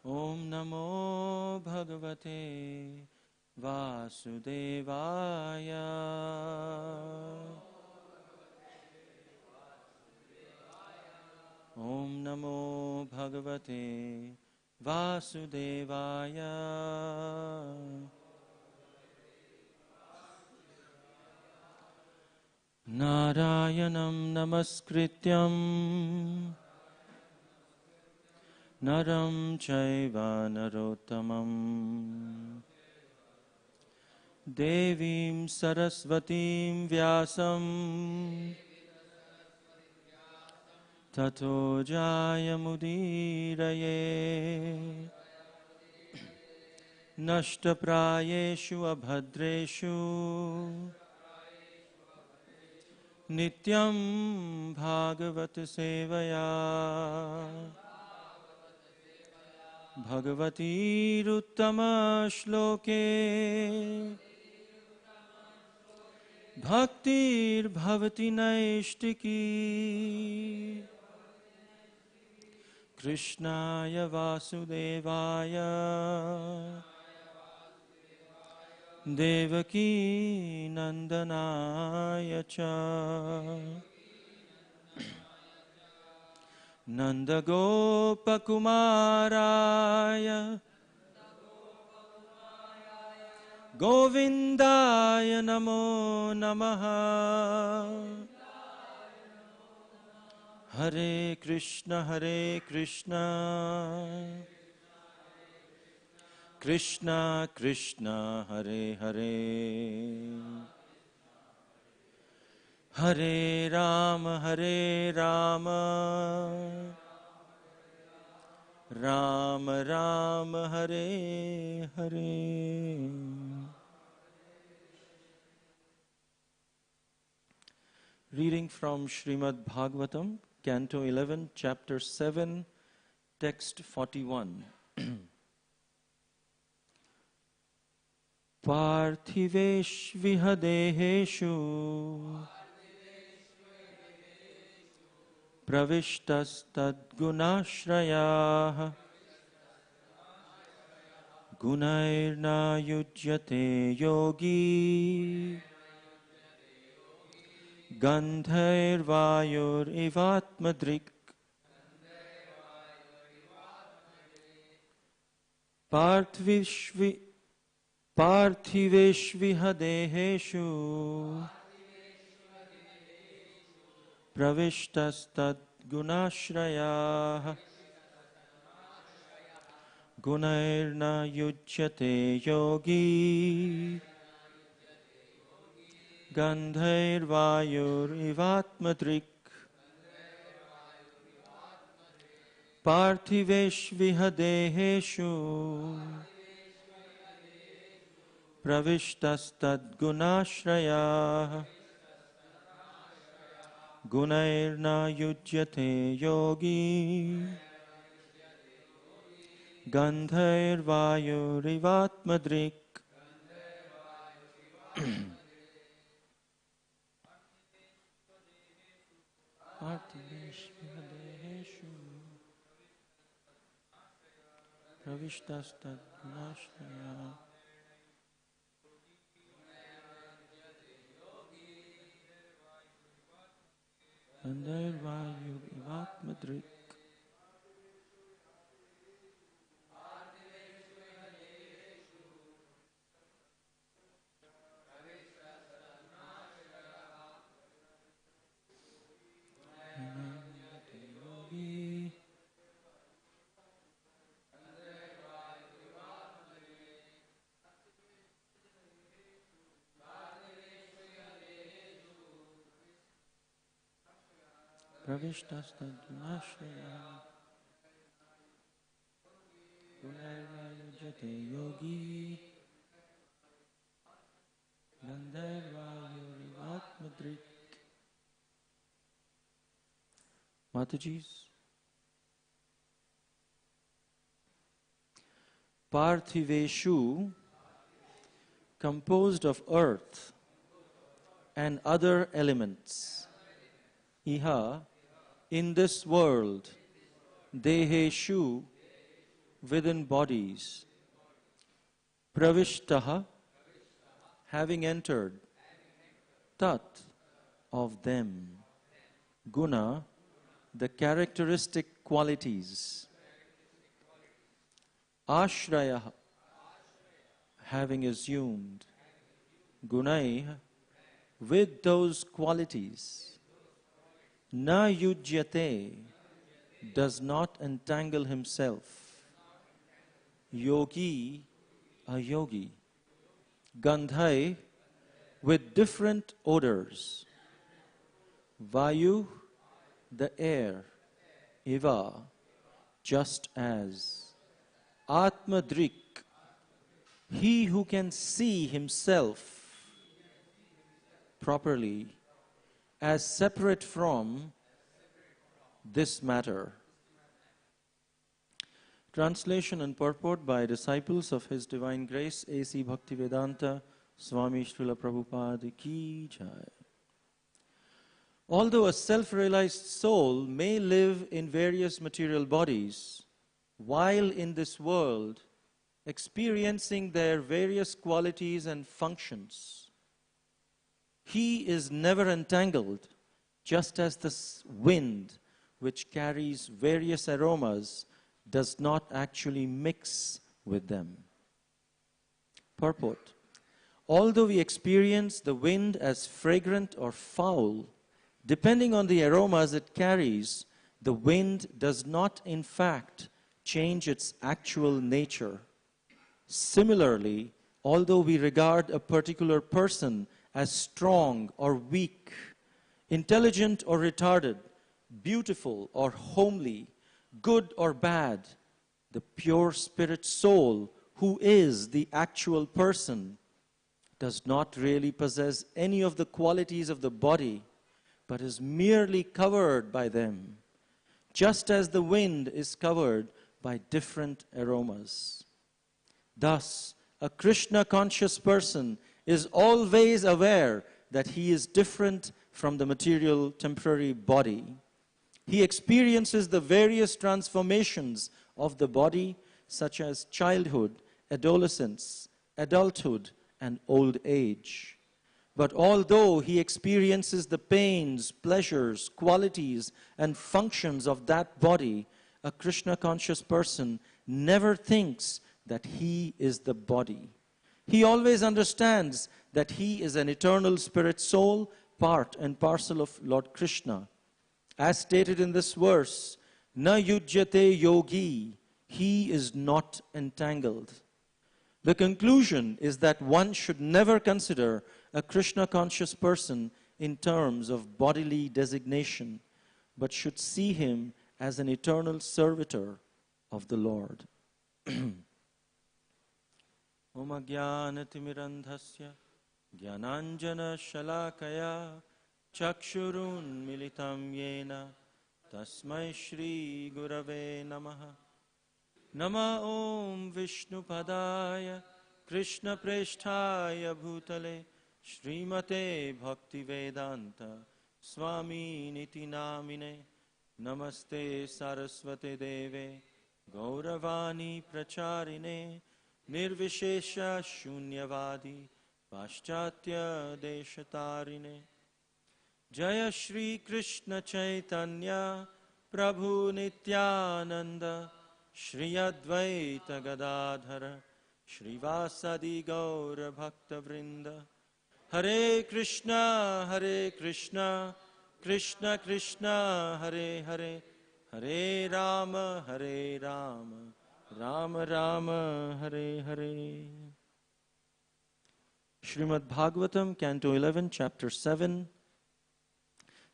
Om Namo Bhagavate Vasudevaya. Om Namo Bhagavate Vasudevaya. Narayanam Namaskrityam Naram Chaiva Narottamam Devim Saraswatim Vyasam Tato Jayamudiraye Nashtaprayeshu Abhadreshu Nityam Bhagavat Sevaya Bhagavati Ruttama Shloke Bhaktir Bhavati Naishtiki Krishnaya Vasudevaya Devaki Nandanaya Cha Nanda Gopa Kumaraya Govindaya Namo Namaha Hare Krishna Krishna Krishna Hare Hare Hare Rama Rama Rama Hare Hare. Reading from Srimad Bhagavatam, Canto 11, Chapter 7, Text 41. Parthiveshviha deheshu pravishtashtadgunashrayah gunairna yujyate yogi gandhairvayur ivatmadrik Parthiveshviha deheshu pravishtastat gunashrayah gunairna yujyate yogi gandhairvayur ivatmadrik Parthiveshviha deheshu pravishtastat gunashrayah gunairna yujyate yogi gandhairvayurivatmadrik. Parthiveshviha deheshu pravishtastat gunashrayah gandhairvayur ivatmadrik. Pravishtasthadgunashraya gunairvayujyate yogi gandhairvayurivatmadrik. Matajis, Parthiveshu, composed of earth and other elements, iha, in this world, deheshu, within bodies. Pravishtaha, having entered. Tat, of them. Guna, the characteristic qualities. Ashraya, having assumed. Gunai, with those qualities. Na yujyate, does not entangle himself. Yogi, a yogi. Gandhai, with different odors. Vayu, the air. Iva, just as. Atmadrik, he who can see himself properly as separate from this matter. Translation and purport by disciples of His Divine Grace A.C. Bhaktivedanta Swami Srila Prabhupada Ki Jai. Although a self-realized soul may live in various material bodies, while in this world experiencing their various qualities and functions, he is never entangled, just as the wind, which carries various aromas, does not actually mix with them. Purport. Although we experience the wind as fragrant or foul, depending on the aromas it carries, the wind does not in fact change its actual nature. Similarly, although we regard a particular person as strong or weak, intelligent or retarded, beautiful or homely, good or bad, the pure spirit soul, who is the actual person, does not really possess any of the qualities of the body, but is merely covered by them, just as the wind is covered by different aromas. Thus, a Krishna-conscious person is always aware that he is different from the material temporary body. He experiences the various transformations of the body, such as childhood, adolescence, adulthood, and old age. But although he experiences the pains, pleasures, qualities, and functions of that body, a Krishna-conscious person never thinks that he is the body. He always understands that he is an eternal spirit soul, part and parcel of Lord Krishna. As stated in this verse, na yujyate yogi, he is not entangled. The conclusion is that one should never consider a Krishna-conscious person in terms of bodily designation, but should see him as an eternal servitor of the Lord. Om Ajnanatimirandhasya Jnananjana Shalakaya Chakshurun Militam Yena Tasmai Shri Gurave Namaha. Nama Om Vishnu Padaya Krishna Presthaya Bhutale Srimate Bhaktivedanta Swami Niti Namine Namaste Saraswate Deve Gauravani Pracharine Nirvishesha Shunyavadi Paschatya Deshatarine Jaya Shri Krishna Chaitanya Prabhu Nityananda Shri Advaita Gadadhara Shri Vasadi Gaura Bhakta Vrinda Hare Krishna Krishna Krishna Hare Hare Hare Rama Rama Rama Hare Hare. Srimad Bhagavatam, Canto 11, Chapter 7,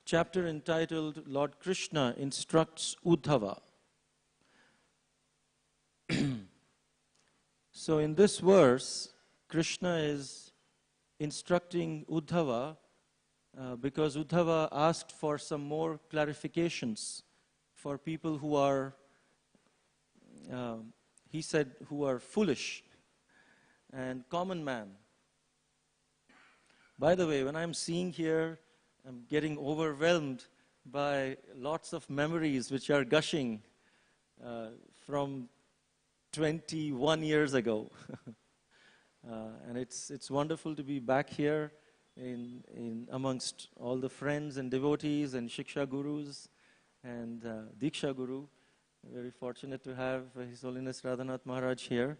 chapter entitled Lord Krishna Instructs Uddhava. So in this verse, Krishna is instructing Uddhava because Uddhava asked for some more clarifications for people who are, he said, who are foolish and common man. By the way, when I'm seeing here, I'm getting overwhelmed by lots of memories which are gushing from 21 years ago. And it's wonderful to be back here in amongst all the friends and devotees and Shiksha Gurus and Diksha Guru. Very fortunate to have His Holiness Radhanath Maharaj here.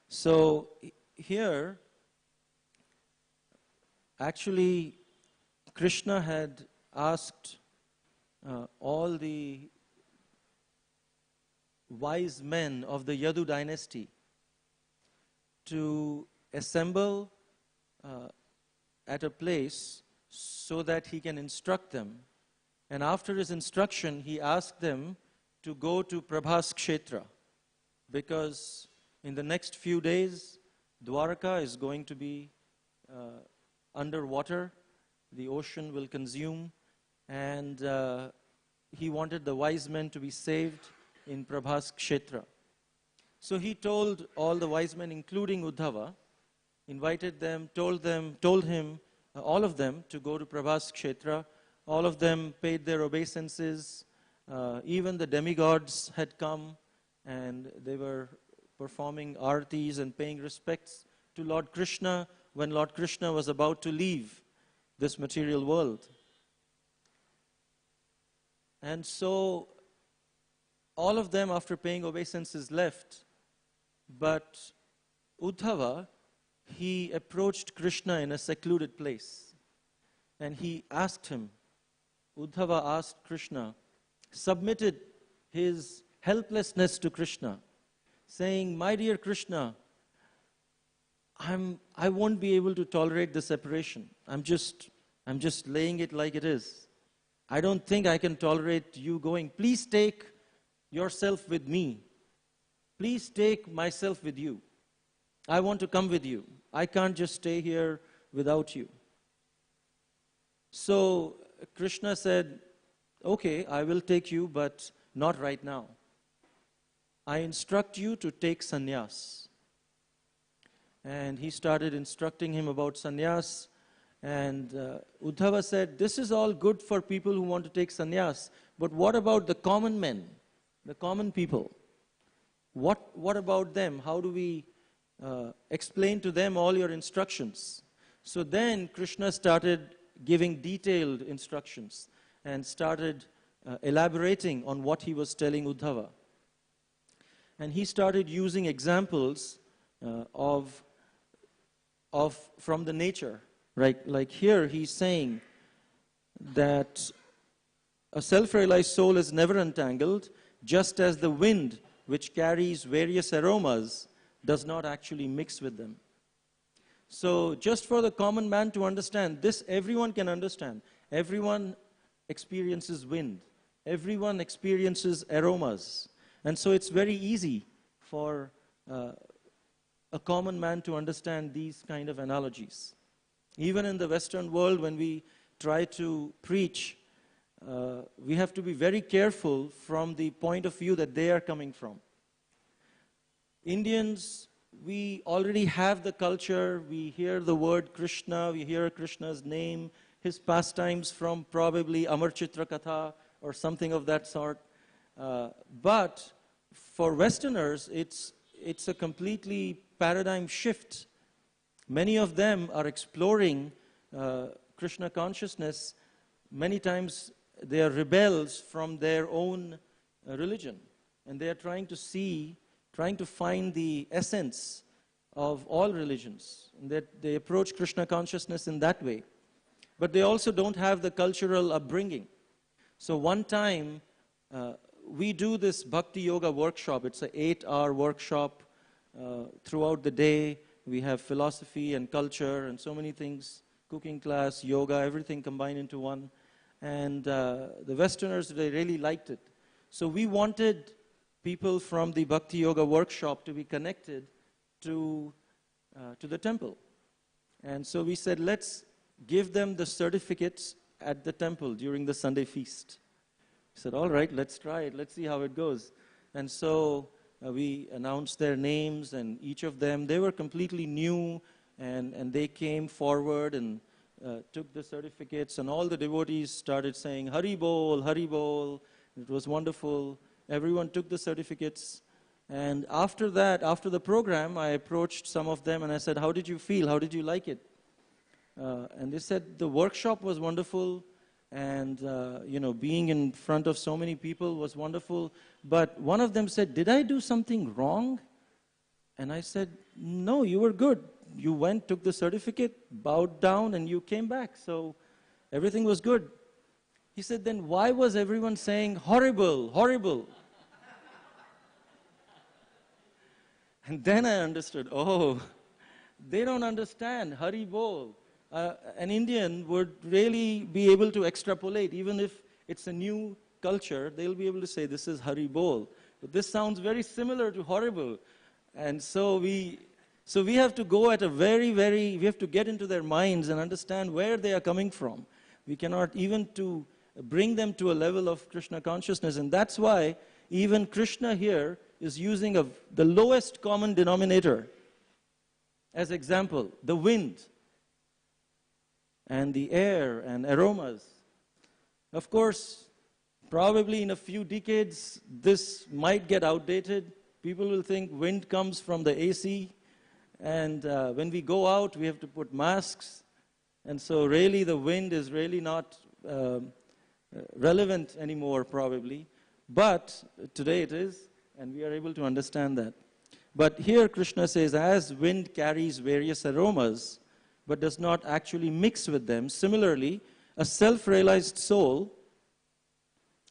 So here, actually, Krishna had asked all the wise men of the Yadu dynasty to assemble at a place so that he can instruct them. And after his instruction, he asked them to go to Prabhas Kshetra, because in the next few days, Dwarka is going to be underwater. The ocean will consume, and he wanted the wise men to be saved in Prabhas Kshetra. So he told all the wise men, including Uddhava, invited them, told him, all of them, to go to Prabhas Kshetra. All of them paid their obeisances. Even the demigods had come, and they were performing artis and paying respects to Lord Krishna when Lord Krishna was about to leave this material world. And so all of them, after paying obeisances, left. But Uddhava, he approached Krishna in a secluded place. And he asked him, Uddhava asked Krishna, submitted his helplessness to Krishna, saying, my dear Krishna, I won't be able to tolerate the separation. I'm just laying it like it is. I don't think I can tolerate you going. Please take yourself with me. Please take myself with you. I want to come with you. I can't just stay here without you. So Krishna said, okay, I will take you, but not right now. I instruct you to take sannyas. And he started instructing him about sannyas. And Uddhava said, this is all good for people who want to take sannyas. But what about the common men, the common people? What about them? How do we explain to them all your instructions? So then Krishna started giving detailed instructions and started elaborating on what he was telling Uddhava. And he started using examples from the nature. Right? Like here he's saying that a self-realized soul is never entangled, just as the wind, which carries various aromas, does not actually mix with them. So just for the common man to understand, this everyone can understand. Everyone experiences wind. Everyone experiences aromas. And so it's very easy for a common man to understand these kind of analogies. Even in the Western world, when we try to preach, we have to be very careful from the point of view that they are coming from. Indians, we already have the culture. We hear the word Krishna. We hear Krishna's name, his pastimes from probably Amar Chitra Katha or something of that sort. But for Westerners, it's a completely paradigm shift. Many of them are exploring Krishna consciousness. Many times they are rebels from their own religion. And they are trying to find the essence of all religions. And that they approach Krishna consciousness in that way. But they also don't have the cultural upbringing. So one time, we do this Bhakti Yoga workshop. It's an 8-hour workshop throughout the day. We have philosophy and culture and so many things, cooking class, yoga, everything combined into one. And the Westerners, they really liked it. So we wanted people from the Bhakti Yoga workshop to be connected to the temple. And so we said, let's give them the certificates at the temple during the Sunday feast. We said, all right, let's try it. Let's see how it goes. And so we announced their names, and each of them, they were completely new, and they came forward and took the certificates, and all the devotees started saying, Hari Bol, Hari Bol. It was wonderful. Everyone took the certificates. And after that, after the program, I approached some of them and I said, how did you feel? How did you like it? And they said the workshop was wonderful, and being in front of so many people was wonderful. But one of them said, did I do something wrong? And I said, no, you were good. You went, took the certificate, bowed down, and you came back. So everything was good. He said, then why was everyone saying, horrible, horrible? And then I understood, oh, they don't understand Hari Bol. An Indian would really be able to extrapolate, even if it's a new culture, they'll be able to say, this is Hari Bol. But this sounds very similar to horrible. And so we have to go at we have to get into their minds and understand where they are coming from. We cannot even to bring them to a level of Krishna consciousness. And that's why even Krishna here is using the lowest common denominator as example, the wind and the air and aromas. Of course, probably in a few decades, this might get outdated. People will think wind comes from the AC, and when we go out, we have to put masks. And so really the wind is really not relevant anymore, probably. But today it is, and we are able to understand that. But here Krishna says, as wind carries various aromas, but does not actually mix with them, similarly, a self-realized soul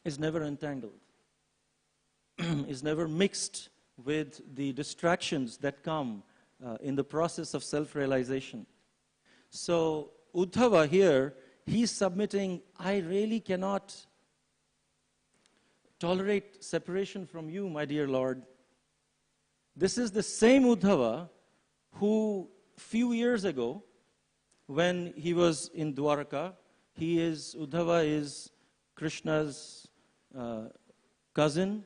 is never entangled, is never mixed with the distractions that come in the process of self-realization. So Uddhava here, he's submitting, I really cannot tolerate separation from you, my dear Lord. This is the same Uddhava who, few years ago, when he was in Dwarka, Uddhava is Krishna's cousin,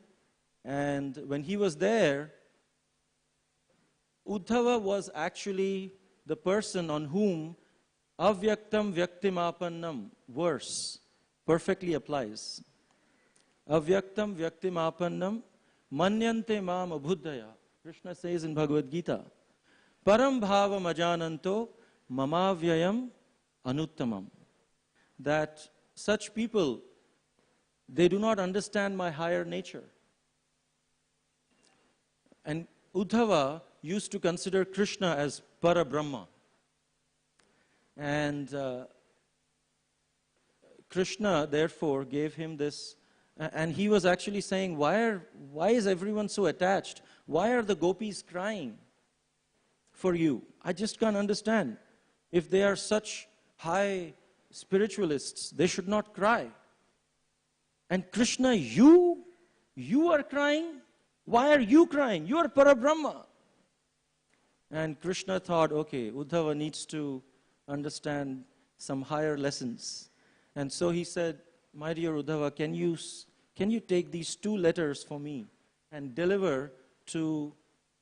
and when he was there, Uddhava was actually the person on whom avyaktam vyaktimapannam verse perfectly applies. Avyaktam vyaktimapannam manyante mam abhuddhaya. Krishna says in Bhagavad Gita, param bhavam ajananto mamavyayam anuttamam. That such people, they do not understand my higher nature. And Uddhava used to consider Krishna as Parabrahma. And Krishna, therefore, gave him this. And he was actually saying, why is everyone so attached? Why are the gopis crying for you? I just can't understand. If they are such high spiritualists, they should not cry. And Krishna, you are crying? Why are you crying? You are Parabrahma. And Krishna thought, okay, Uddhava needs to understand some higher lessons. And so he said, my dear Uddhava, can you take these 2 letters for me and deliver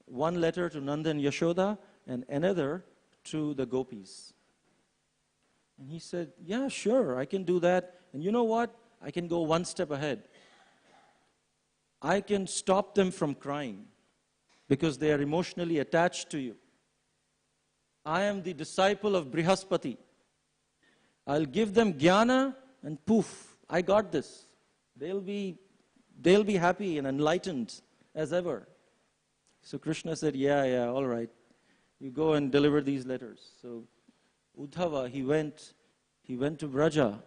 one letter to Nanda and Yashoda and another to the gopis? And he said, yeah, sure, I can do that. And you know what? I can go one step ahead. I can stop them from crying because they are emotionally attached to you. I am the disciple of Brihaspati. I'll give them jnana and poof, I got this. They'll be happy and enlightened as ever. So Krishna said, yeah, all right. You go and deliver these letters. So Uddhava, he went to Braja,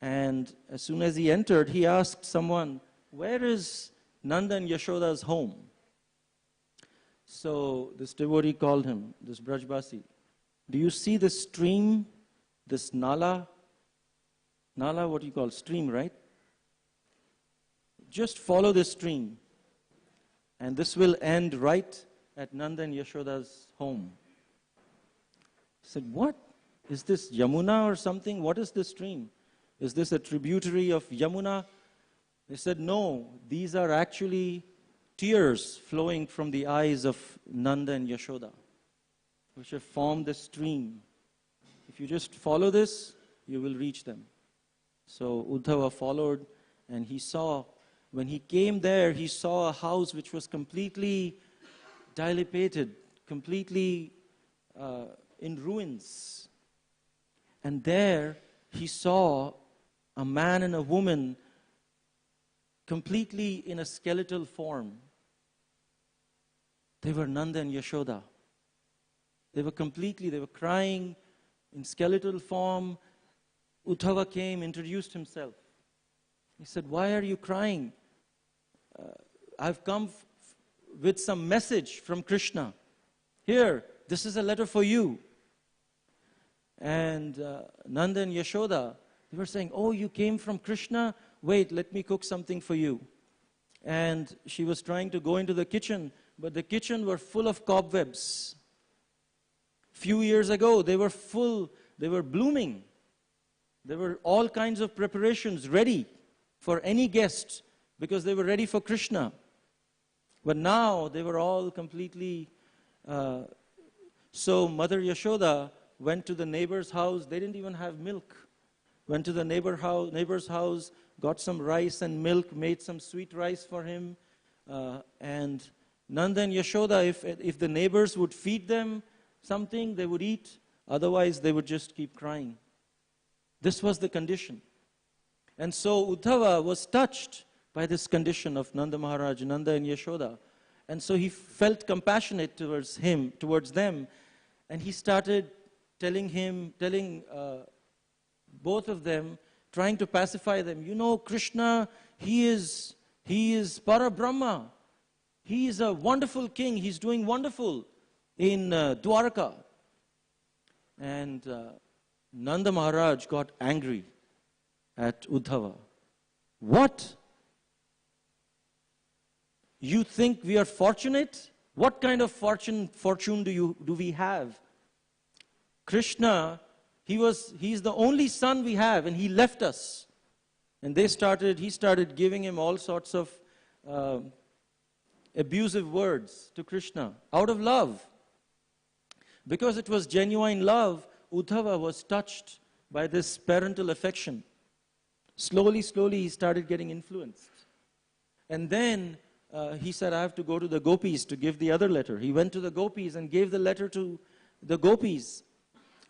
and as soon as he entered, he asked someone, where is Nanda and Yashoda's home? So this devotee called him, this Brajbasi. Do you see this stream, this Nala? Nala, what do you call stream, right? Just follow this stream, and this will end right at Nanda and Yashoda's home. I said, what? Is this Yamuna or something? What is this stream? Is this a tributary of Yamuna? They said, no, these are actually tears flowing from the eyes of Nanda and Yashoda, which have formed this stream. If you just follow this, you will reach them. So Uddhava followed, and he saw when he came there, he saw a house which was completely dilapidated, completely in ruins. And there he saw a man and a woman completely in a skeletal form. They were Nanda and Yashoda. They were crying in skeletal form. Uddhava came, introduced himself. He said, "Why are you crying? I've come with some message from Krishna. Here, this is a letter for you." And Nanda and Yashoda, they were saying, "Oh, you came from Krishna? Wait, let me cook something for you." And she was trying to go into the kitchen, but the kitchen were full of cobwebs. Few years ago, they were full, they were blooming. There were all kinds of preparations ready for any guest because they were ready for Krishna. But now they were all completely... So Mother Yashoda went to the neighbor's house. They didn't even have milk. Went to the neighbor's house, got some rice and milk, made some sweet rice for him. And Nanda and Yashoda, if the neighbors would feed them something, they would eat. Otherwise, they would just keep crying. This was the condition. And so Uddhava was touched by this condition of Nanda Maharaj, Nanda and Yashoda. And so he felt compassionate towards them. And he started telling both of them, trying to pacify them. You know, Krishna, he is Parabrahma. He is a wonderful king. He's doing wonderful in Dwarka. And Nanda Maharaj got angry at Uddhava. What? You think we are fortunate? What kind of fortune do we have? Krishna, he's the only son we have, and he left us. And he started giving him all sorts of abusive words to Krishna out of love. Because it was genuine love, Uddhava was touched by this parental affection. Slowly, he started getting influenced. And then he said, "I have to go to the gopis to give the other letter." He went to the gopis and gave the letter to the gopis.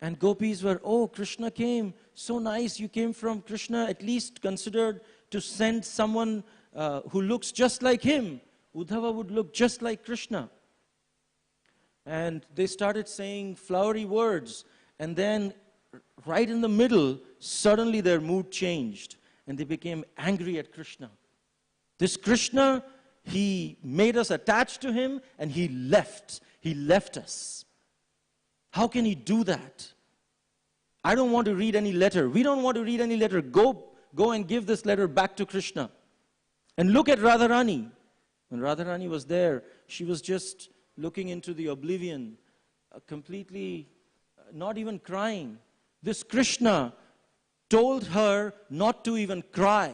And gopis were, "Oh, Krishna came. So nice. You came from Krishna. At least considered to send someone who looks just like him. Uddhava would look just like Krishna." And they started saying flowery words. And then, right in the middle, suddenly their mood changed. And they became angry at Krishna. This Krishna, he made us attached to him, and he left. He left us. How can he do that? I don't want to read any letter. We don't want to read any letter. Go and give this letter back to Krishna. And look at Radharani. When Radharani was there, she was just looking into the oblivion, completely not even crying. This Krishna told her not to even cry.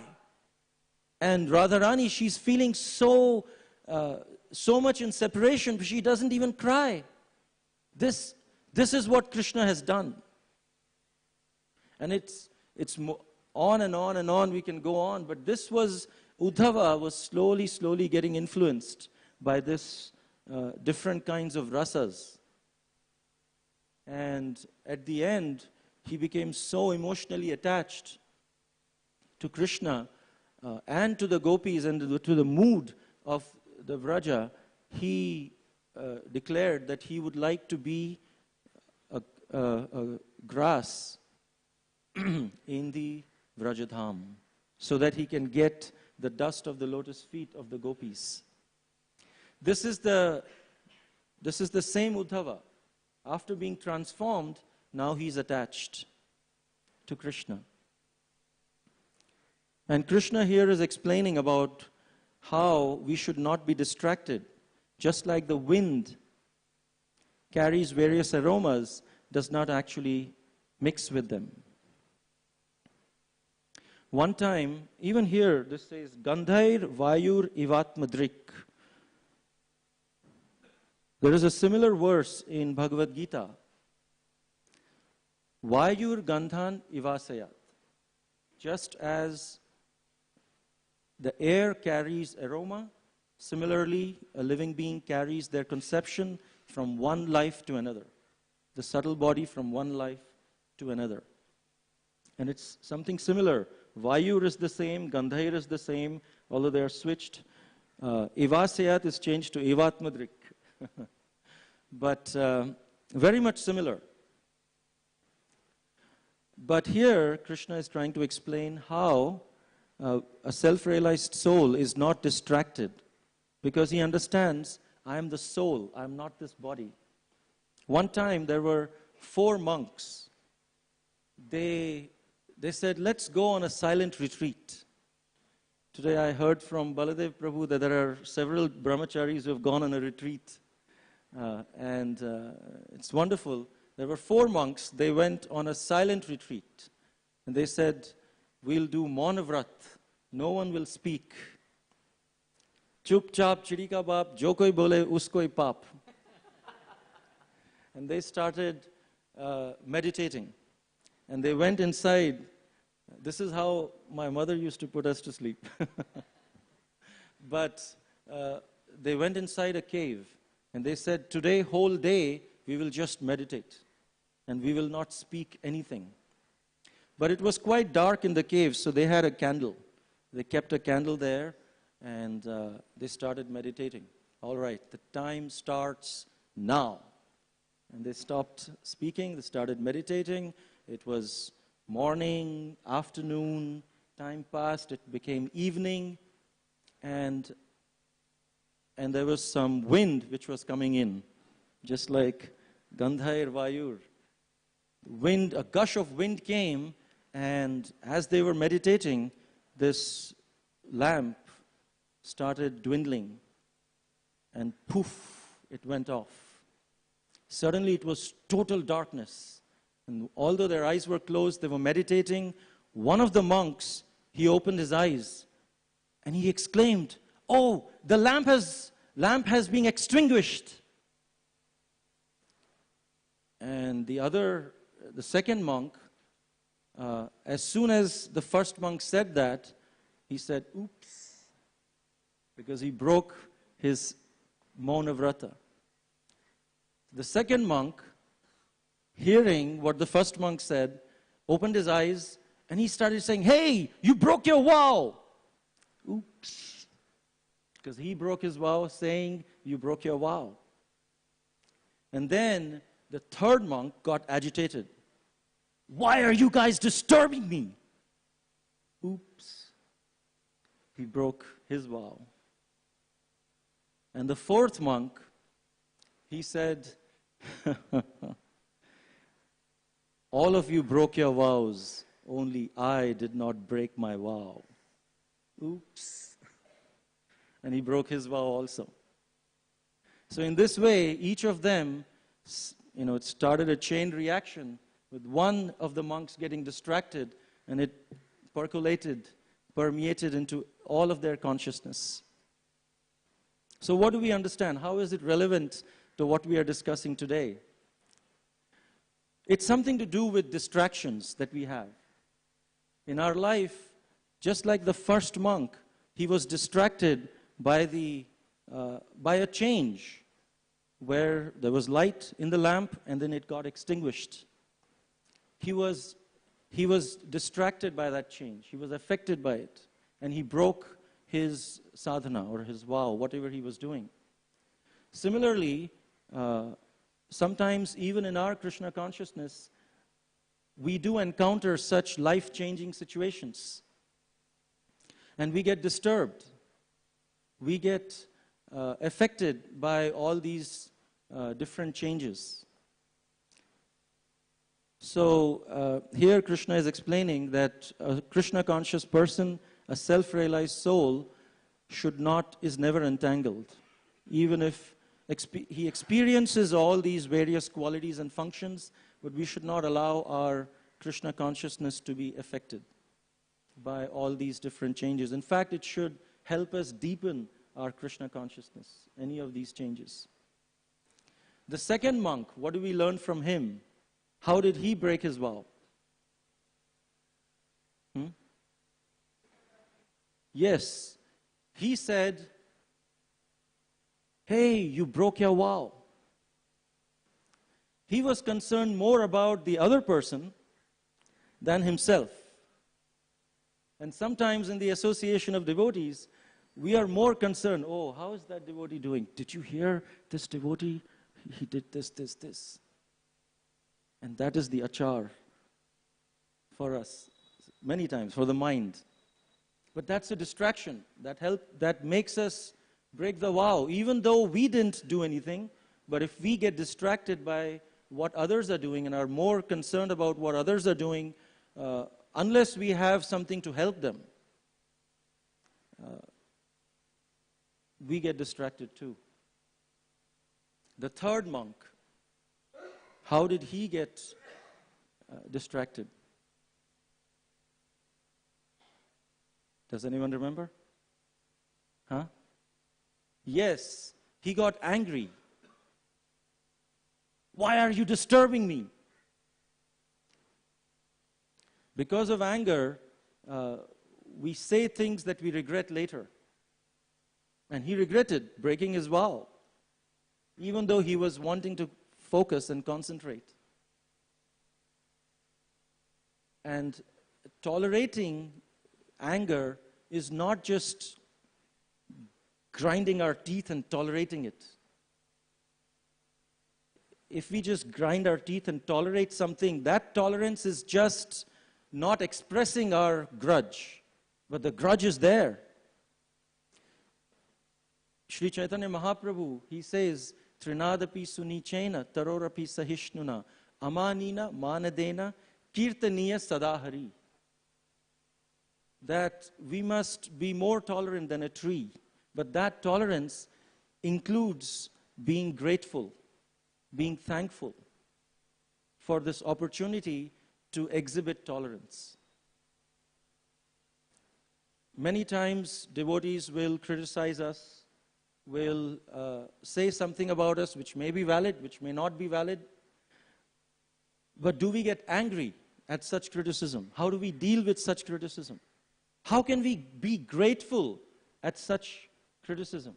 And Radharani, she's feeling so much in separation, but she doesn't even cry. This is what Krishna has done. And it's on and on and on, we can go on, but Uddhava was slowly getting influenced by this different kinds of rasas. And at the end, he became so emotionally attached to Krishna and to the gopis and to the mood of the Vraja. He declared that he would like to be a grass in the Vrajadham so that he can get the dust of the lotus feet of the gopis. This is the same Uddhava. After being transformed, now he's attached to Krishna. And Krishna here is explaining about how we should not be distracted. Just like the wind carries various aromas, does not actually mix with them. One time, even here, this says, Gandhair Vayur Ivatmadrik. There is a similar verse in Bhagavad Gita. Vayur Gandhan Ivasayat. Just as The air carries aroma. Similarly, a living being carries their conception from one life to another. The subtle body from one life to another. And it's something similar. Vayur is the same, Gandhair is the same, although they are switched. Evasayat is changed to Evatmadrik. But very much similar. But here, Krishna is trying to explain how a self-realized soul is not distracted, because he understands, I am the soul, I am not this body. One time there were 4 monks. They said, let's go on a silent retreat. Today I heard from Baladev Prabhu that there are several brahmacharis who have gone on a retreat. And it's wonderful. There were 4 monks. They went on a silent retreat. And they said, we'll do Maunavrat. No one will speak. Chup chap chidika bap, jo koi bole uskoi pap. And they started meditating. And they went inside. This is how my mother used to put us to sleep. But they went inside a cave. And they said, today, whole day, we will just meditate. And we will not speak anything. But it was quite dark in the cave, so they had a candle. They kept a candle there, and they started meditating. All right, the time starts now. And they stopped speaking, they started meditating. It was morning, afternoon, time passed, it became evening, and there was some wind which was coming in, just like Gandhair Vayur. Wind, a gush of wind came, and as they were meditating, this lamp started dwindling, and poof, it went off. Suddenly it was total darkness. And although their eyes were closed, they were meditating. One of the monks, he opened his eyes, and he exclaimed, oh, the lamp has been extinguished. And the second monk, as soon as the first monk said that, he said, oops, because he broke his Maunavrata. The second monk, hearing what the first monk said, opened his eyes, and he started saying, hey, you broke your vow. Oops. Because he broke his vow saying, you broke your vow. And then the third monk got agitated. Why are you guys disturbing me? Oops. He broke his vow. And the fourth monk, he said, all of you broke your vows, only I did not break my vow. Oops. And he broke his vow also. So in this way, each of them, it started a chain reaction with one of the monks getting distracted, and it permeated into all of their consciousness. So what do we understand? How is it relevant to what we are discussing today? It's something to do with distractions that we have. In our life, just like the first monk, he was distracted by a change where there was light in the lamp and then it got extinguished. He was distracted by that change. He was affected by it. And he broke his sadhana or his vow, whatever he was doing. Similarly, sometimes even in our Krishna consciousness, we do encounter such life-changing situations. And we get disturbed. We get affected by all these different changes. So here Krishna is explaining that a Krishna conscious person, a self-realized soul, is never entangled. Even if he experiences all these various qualities and functions, but we should not allow our Krishna consciousness to be affected by all these different changes. In fact, it should help us deepen our Krishna consciousness, any of these changes. The second monk, what do we learn from him? How did he break his vow? Yes, he said, hey, you broke your vow. He was concerned more about the other person than himself. And sometimes in the association of devotees, we are more concerned, oh, how is that devotee doing? Did you hear this devotee? He did this, this, this. And that is the achar for us, many times, for the mind. But that's a distraction that makes us break the vow, even though we didn't do anything. But if we get distracted by what others are doing and are more concerned about what others are doing, unless we have something to help them, we get distracted too. The third monk, how did he get distracted? Does anyone remember? Huh? Yes, he got angry. Why are you disturbing me? Because of anger, we say things that we regret later. And he regretted breaking his vow, even though he was wanting to focus and concentrate. And tolerating anger is not just grinding our teeth and tolerating it. If we just grind our teeth and tolerate something, that tolerance is just not expressing our grudge, but the grudge is there. Sri Chaitanya Mahaprabhu, he says, Trinadapi sunichena tarorapi sahishnuna amanina manadena kirtaniya sadahari. That we must be more tolerant than a tree, but that tolerance includes being grateful, being thankful for this opportunity to exhibit tolerance. Many times devotees will criticize us, will say something about us which may be valid, which may not be valid. But do we get angry at such criticism? How do we deal with such criticism? How can we be grateful at such criticism?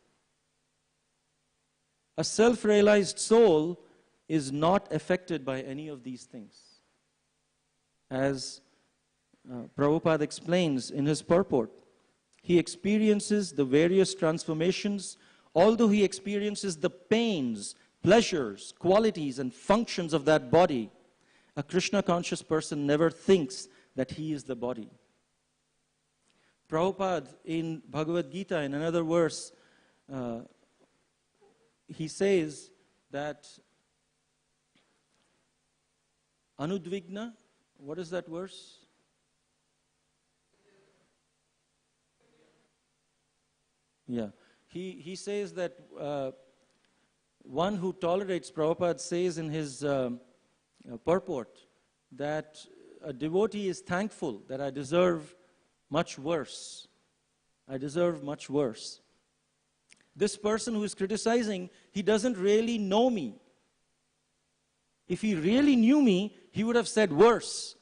A self-realized soul is not affected by any of these things. As Prabhupada explains in his purport, he experiences the various transformations, although he experiences the pains, pleasures, qualities, and functions of that body. A Krishna-conscious person never thinks that he is the body. Prabhupada in Bhagavad Gita, in another verse, he says that Anudvigna, what is that verse? Yeah. He says that one who tolerates, Prabhupada says in his purport, that a devotee is thankful that I deserve much worse. I deserve much worse. This person who is criticizing, he doesn't really know me. If he really knew me, he would have said worse.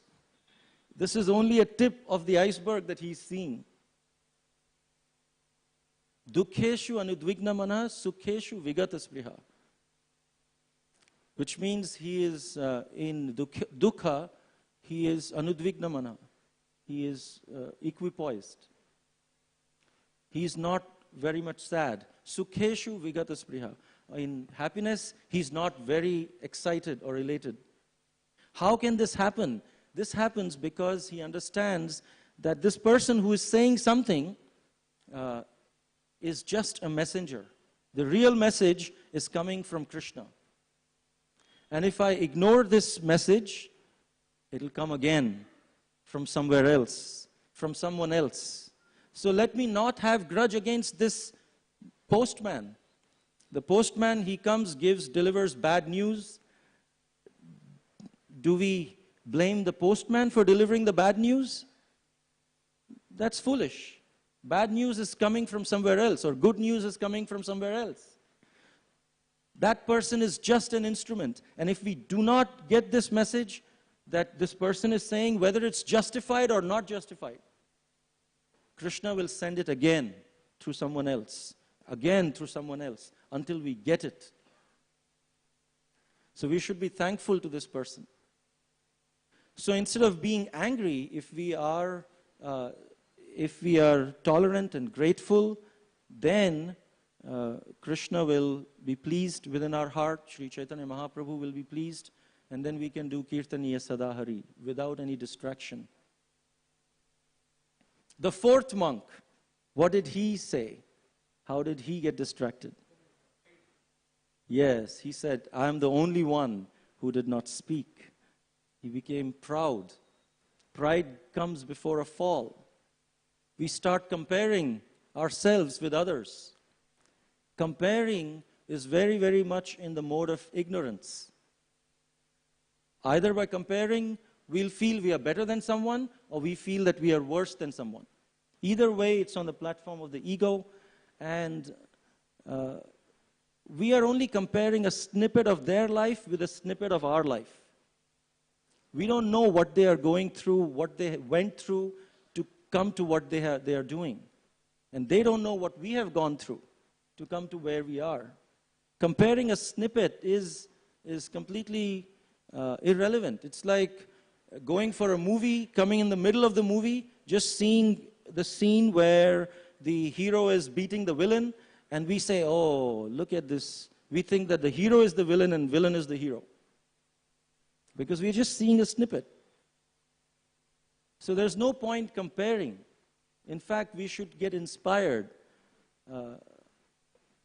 This is only a tip of the iceberg that he's seeing. Dukheshu anudvigna mana sukheshu vigata spriha. Which means he is in dukha, he is anudvigna mana. He is equipoised. He is not very much sad. Sukheshu vigata spriha. In happiness, he's not very excited or elated. How can this happen? This happens because he understands that this person who is saying something is just a messenger. The real message is coming from Krishna. And if I ignore this message, it'll come again from somewhere else, from someone else. So let me not have grudge against this postman. The postman, he comes, gives, delivers bad news. Do we blame the postman for delivering the bad news? That's foolish. Bad news is coming from somewhere else, or good news is coming from somewhere else. That person is just an instrument. And if we do not get this message that this person is saying, whether it's justified or not justified, Krishna will send it again through someone else, until we get it. So we should be thankful to this person. So instead of being angry, if we are tolerant and grateful, then Krishna will be pleased within our heart. Sri Chaitanya Mahaprabhu will be pleased, and then we can do Kirtaniya Sadahari without any distraction. The fourth monk, what did he say? How did he get distracted? Yes, he said, I am the only one who did not speak. He became proud. Pride comes before a fall. We start comparing ourselves with others. Comparing is very, very much in the mode of ignorance. Either by comparing, we'll feel we are better than someone, or we feel that we are worse than someone. Either way, it's on the platform of the ego, and we are only comparing a snippet of their life with a snippet of our life. We don't know what they are going through, what they went through to come to what they are doing. And they don't know what we have gone through to come to where we are. Comparing a snippet is completely irrelevant. It's like going for a movie, coming in the middle of the movie, just seeing the scene where the hero is beating the villain, and we say, oh, look at this. We think that the hero is the villain and villain is the hero, because we're just seeing a snippet. So there's no point comparing. In fact, we should get inspired.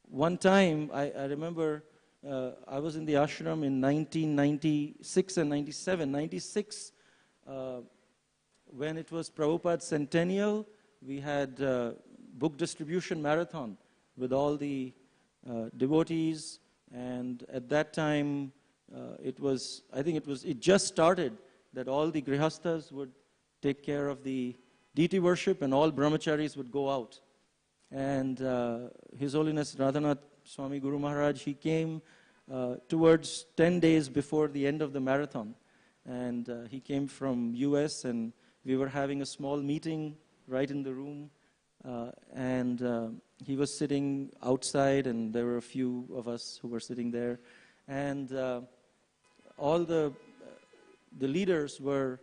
One time, I remember I was in the ashram in 1996 and 97. 96, when it was Prabhupada's centennial, we had book distribution marathon with all the devotees, and at that time, it just started that all the grihasthas would take care of the deity worship and all brahmacharis would go out. And His Holiness Radhanath Swami Guru Maharaj, he came towards 10 days before the end of the marathon. And he came from US, and we were having a small meeting right in the room. He was sitting outside, and there were a few of us who were sitting there. And all the leaders were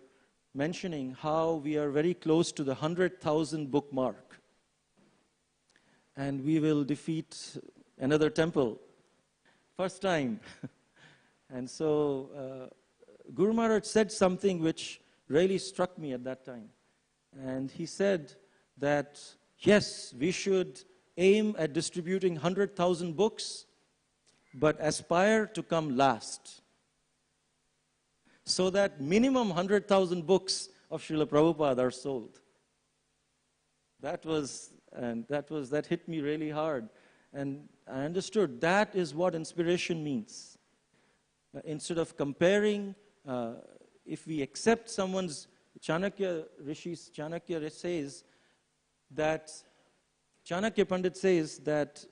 mentioning how we are very close to the 100,000 book mark. And we will defeat another temple. First time. And so Guru Maharaj said something which really struck me at that time. And he said that, yes, we should aim at distributing 100,000 books, but aspire to come last, so that minimum 100,000 books of Srila Prabhupada are sold. That hit me really hard. And I understood that is what inspiration means. Instead of comparing, if we accept someone's, Chanakya Pandit says that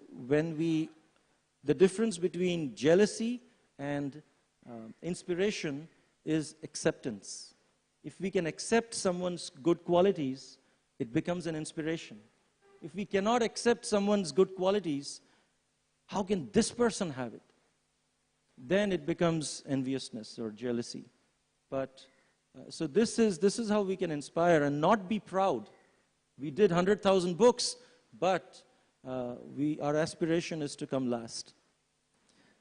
the difference between jealousy and inspiration is acceptance. If we can accept someone's good qualities, it becomes an inspiration. If we cannot accept someone's good qualities, how can this person have it? Then it becomes enviousness or jealousy. But so this is how we can inspire and not be proud. We did 100,000 books, but our aspiration is to come last.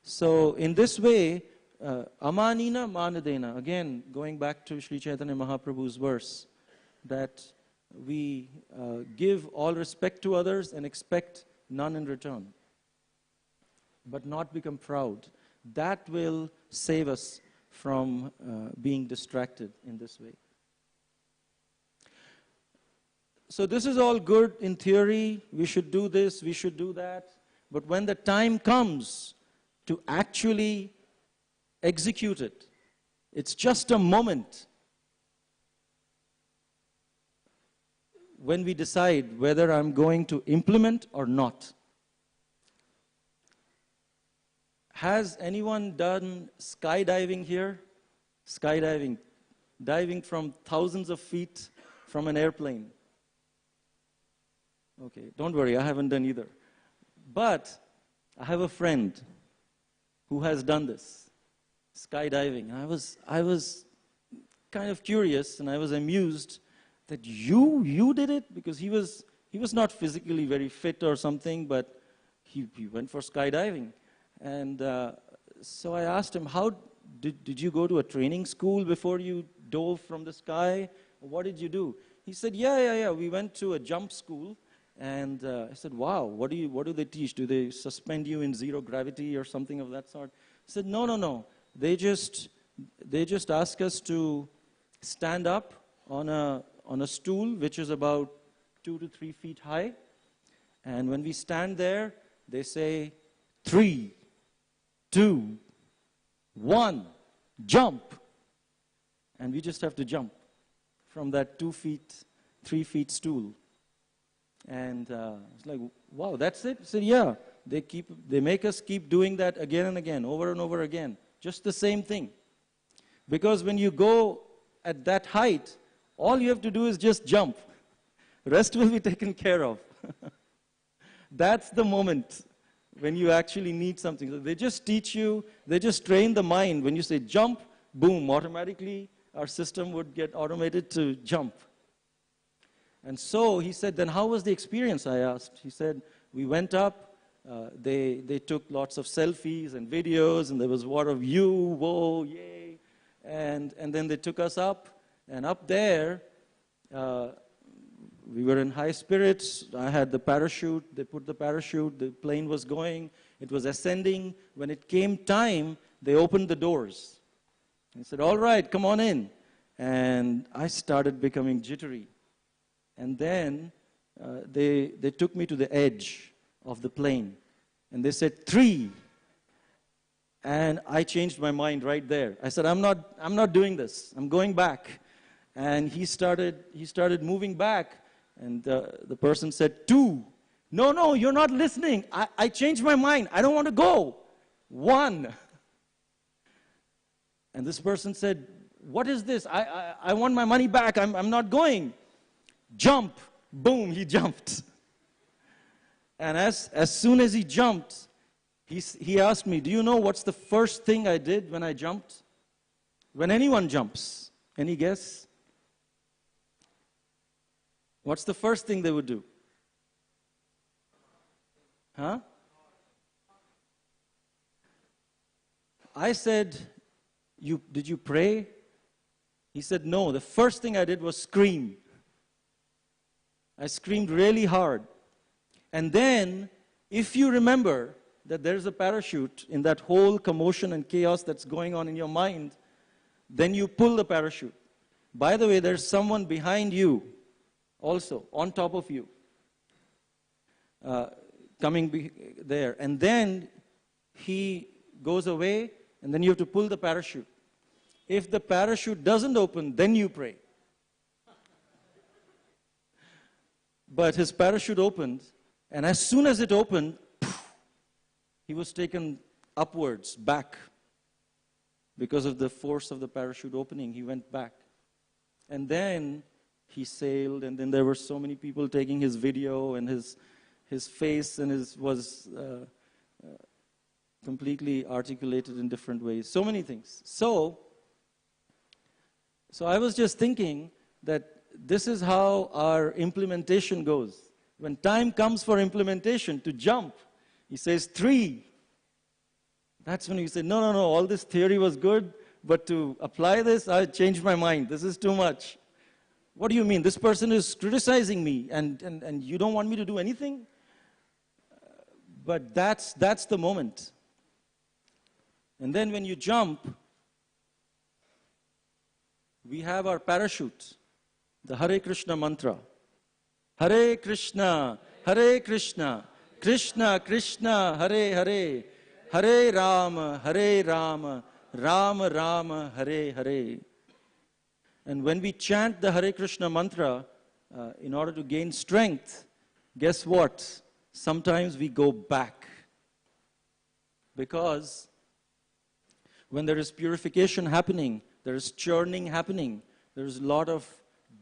So in this way, amanina manadena, again going back to Sri Chaitanya Mahaprabhu's verse, that we give all respect to others and expect none in return, but not become proud. That will save us from being distracted in this way. So this is all good in theory. We should do this, we should do that. But when the time comes to actually execute it, it's just a moment when we decide whether I'm going to implement or not. Has anyone done skydiving here? Skydiving, diving from thousands of feet from an airplane. Okay, don't worry, I haven't done either. But I have a friend who has done this, skydiving. I was kind of curious, and I was amused that you did it, because he was not physically very fit or something, but he went for skydiving. And so I asked him, how did you go to a training school before you dove from the sky? What did you do? He said, yeah, we went to a jump school. And I said, wow, what do they teach? Do they suspend you in zero gravity or something of that sort? He said, no. They just ask us to stand up on a stool which is about 2 to 3 feet high. And when we stand there, they say, 3, 2, 1, jump. And we just have to jump from that 2 feet, 3 feet stool. And it's like, wow, that's it? I said, yeah. They make us keep doing that again and again, over and over again. Just the same thing. Because when you go at that height, all you have to do is just jump. The rest will be taken care of. That's the moment when you actually need something. So they just teach you, they just train the mind. When you say jump, boom, automatically our system would get automated to jump. And so he said, then how was the experience, I asked. He said, we went up, they took lots of selfies and videos, and there was a lot of you, whoa, yay. And then they took us up, and up there, we were in high spirits. I had the parachute, they put the parachute, the plane was going, it was ascending. When it came time, they opened the doors. He said, all right, come on in. And I started becoming jittery. And then they took me to the edge of the plane. And they said, 3. And I changed my mind right there. I said, I'm not doing this. I'm going back. And he started moving back. And the person said, 2. No, you're not listening. I changed my mind. I don't want to go. 1. And this person said, what is this? I want my money back. I'm not going. Jump. Boom, he jumped. And as soon as he jumped, he asked me, do you know what's the first thing I did when I jumped? When anyone jumps, any guess? What's the first thing they would do? Huh? I said, did you pray? He said, no. The first thing I did was scream. I screamed really hard. And then, if you remember that there's a parachute in that whole commotion and chaos that's going on in your mind, then you pull the parachute. By the way, there's someone behind you also, on top of you, coming there. And then he goes away, and then you have to pull the parachute. If the parachute doesn't open, then you pray. But his parachute opened, and as soon as it opened, he was taken upwards, back. Because of the force of the parachute opening, he went back. And then he sailed, and then there were so many people taking his video, and his face and was completely articulated in different ways. So many things. So I was just thinking that this is how our implementation goes. When time comes for implementation, to jump, he says 3. That's when you say, no, all this theory was good, but to apply this, I changed my mind. This is too much. What do you mean? This person is criticizing me, and you don't want me to do anything? But that's the moment. And then when you jump, we have our parachute, the Hare Krishna mantra. Hare Krishna, Krishna Krishna, Hare Hare, Hare Rama, Rama Rama, Hare Hare. And when we chant the Hare Krishna mantra, in order to gain strength, guess what? Sometimes we go back. Because when there is purification happening, there is churning happening, there is a lot of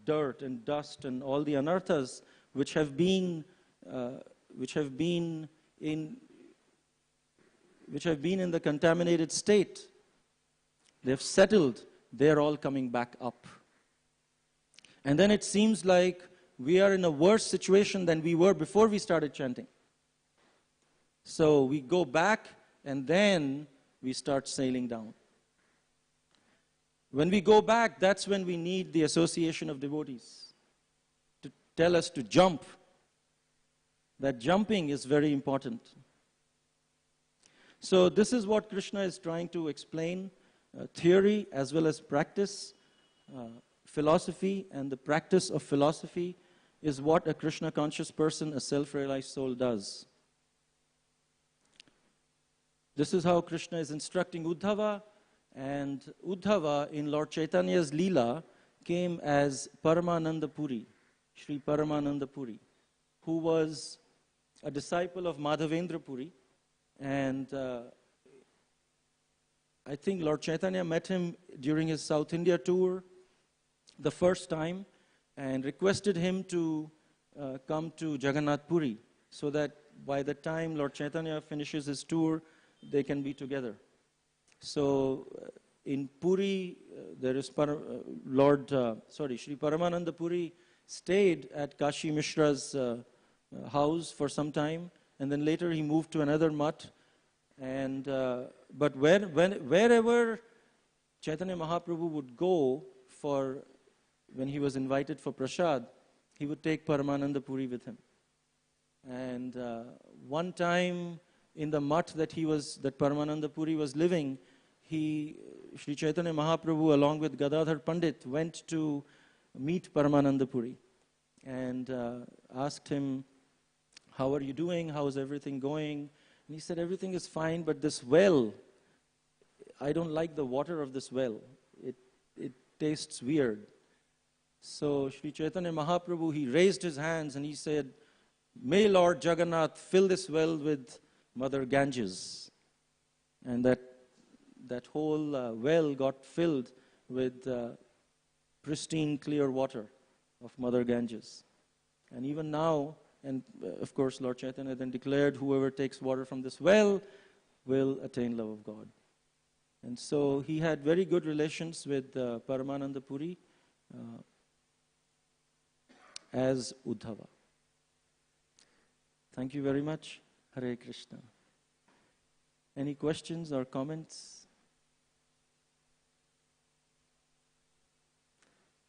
dirt and dust and all the anarthas which have been which have been in the contaminated state. They've settled. They're all coming back up. And then it seems like we are in a worse situation than we were before we started chanting. So we go back and then we start sailing down. When we go back, that's when we need the association of devotees to tell us to jump. That jumping is very important. So this is what Krishna is trying to explain, theory as well as practice. Philosophy and the practice of philosophy is what a Krishna conscious person, a self-realized soul, does. This is how Krishna is instructing Uddhava, and Uddhava in Lord Chaitanya's Leela came as Paramananda Puri, Sri Paramananda Puri, who was a disciple of Madhavendra Puri, and I think Lord Chaitanya met him during his South India tour the first time and requested him to come to Jagannath Puri so that by the time Lord Chaitanya finishes his tour, they can be together. So in Puri, there is Sri Paramananda Puri stayed at Kashi Mishra's house for some time, and then later he moved to another mutt. And but wherever Chaitanya Mahaprabhu would go when he was invited for prasad, he would take Paramananda Puri with him. And one time in the mutt that Paramananda Puri was living, Sri Chaitanya Mahaprabhu along with Gadadhar Pandit went to meet Paramananda Puri and asked him, "How are you doing? How is everything going?" And he said, "Everything is fine, but this well, I don't like the water of this well. It tastes weird." So Sri Chaitanya Mahaprabhu, he raised his hands and he said, "May Lord Jagannath fill this well with Mother Ganges." And that whole well got filled with pristine, clear water of Mother Ganges. And even now, and of course Lord Chaitanya then declared, whoever takes water from this well will attain love of God. And so he had very good relations with Paramananda Puri as Uddhava. Thank you very much. Hare Krishna. Any questions or comments?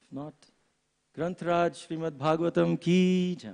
If not, Granth Raj Srimad Bhagavatam ki jai.